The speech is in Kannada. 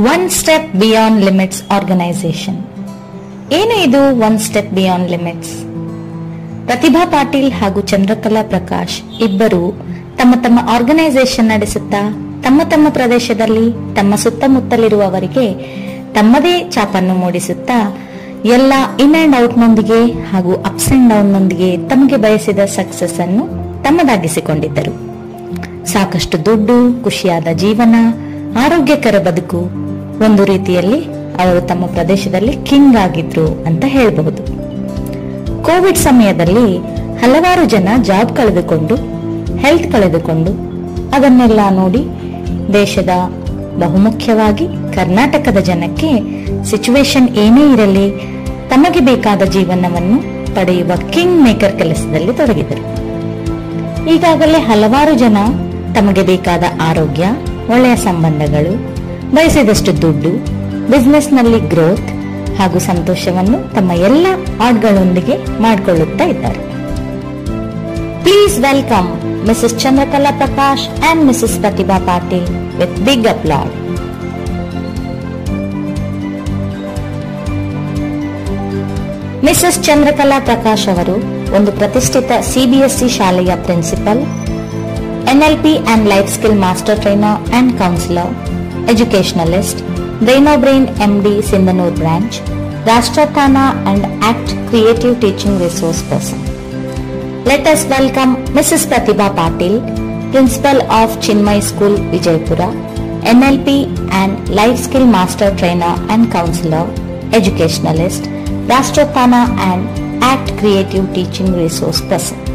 One step beyond limits organisation. ಏನು ಇದು one step beyond limits? Pratibha Patil ಹಾಗೂ ಚಂದ್ರಕಲಾ ಪ್ರಕಾಶ್ ಇಬ್ಬರು ತಮ್ಮ ತಮ್ಮ ಆರ್ಗನೈಸೇಷನ್ ನಡೆಸುತ್ತಾ ತಮ್ಮ ತಮ್ಮ ಪ್ರದೇಶದಲ್ಲಿ ತಮ್ಮ ಸುತ್ತಮುತ್ತಲಿರುವವರಿಗೆ ತಮ್ಮದೇ ಛಾಪನ್ನು ಮೂಡಿಸುತ್ತಾ ಎಲ್ಲ ಇನ್ ಅಂಡ್ ಔಟ್ ನೊಂದಿಗೆ ಹಾಗೂ ಅಪ್ಸ್ ಅಂಡ್ ಡೌನ್ ನೊಂದಿಗೆ ತಮಗೆ ಬಯಸಿದ ಸಕ್ಸಸ್ ಅನ್ನು ತಮ್ಮದಾಗಿಸಿಕೊಂಡಿದ್ದರು. ಸಾಕಷ್ಟು ದುಡ್ಡು, ಖುಷಿಯಾದ ಜೀವನ, ಆರೋಗ್ಯಕರ ಬದುಕು, ಒಂದು ರೀತಿಯಲ್ಲಿ ಅವರು ತಮ್ಮ ಪ್ರದೇಶದಲ್ಲಿ ಕಿಂಗ್ ಆಗಿದ್ರು ಅಂತ ಹೇಳಬಹುದು. ಕೋವಿಡ್ ಸಮಯದಲ್ಲಿ ಹಲವಾರು ಜನ ಜಾಬ್ ಕಳೆದುಕೊಂಡು, ಹೆಲ್ತ್ ಕಳೆದುಕೊಂಡು, ಅದನ್ನೆಲ್ಲ ನೋಡಿ ದೇಶದ ಬಹುಮುಖ್ಯವಾಗಿ ಕರ್ನಾಟಕದ ಜನಕ್ಕೆ ಸಿಚುವೇಶನ್ ಏನೇ ಇರಲಿ ತಮಗೆ ಬೇಕಾದ ಜೀವನವನ್ನು ಪಡೆಯುವ ಕಿಂಗ್ ಮೇಕರ್ ಕೆಲಸದಲ್ಲಿ ತೊಡಗಿದರು. ಈಗಾಗಲೇ ಹಲವಾರು ಜನ ತಮಗೆ ಬೇಕಾದ ಆರೋಗ್ಯ, ಒಳ್ಳೆಯ ಸಂಬಂಧಗಳು, ಬಯಸಿದಷ್ಟು ದುಡ್ಡು, ಬಿಸಿನೆಸ್ ನಲ್ಲಿ ಗ್ರೋತ್ ಹಾಗೂ ಸಂತೋಷವನ್ನು ತಮ್ಮ ಎಲ್ಲ ಆಡ್ಗಳೊಂದಿಗೆ ಮಾಡಿಕೊಳ್ಳುತ್ತಾ ಇದ್ದಾರೆ. Please welcome Mrs. Chandrakala Prakash and Mrs. Pratibha Patil with big applaud. Mrs Chandrakala Prakash ಅವರು ಒಂದು ಪ್ರತಿಷ್ಠಿತ ಸಿಬಿಎಸ್ಇ ಶಾಲೆಯ principal, NLP and life skill master trainer and counsellor, educationalist, brain brain MD Sindhanur branch, ರಾಷ್ಟ್ರತಾನ and act creative teaching resource person. Let us welcome Mrs. Pratibha Patil, Principal of Chinmay School, Vijaypura, NLP and Life Skill Master Trainer and Counselor, Educationalist, Rashtrathana and ACT Creative Teaching Resource Person.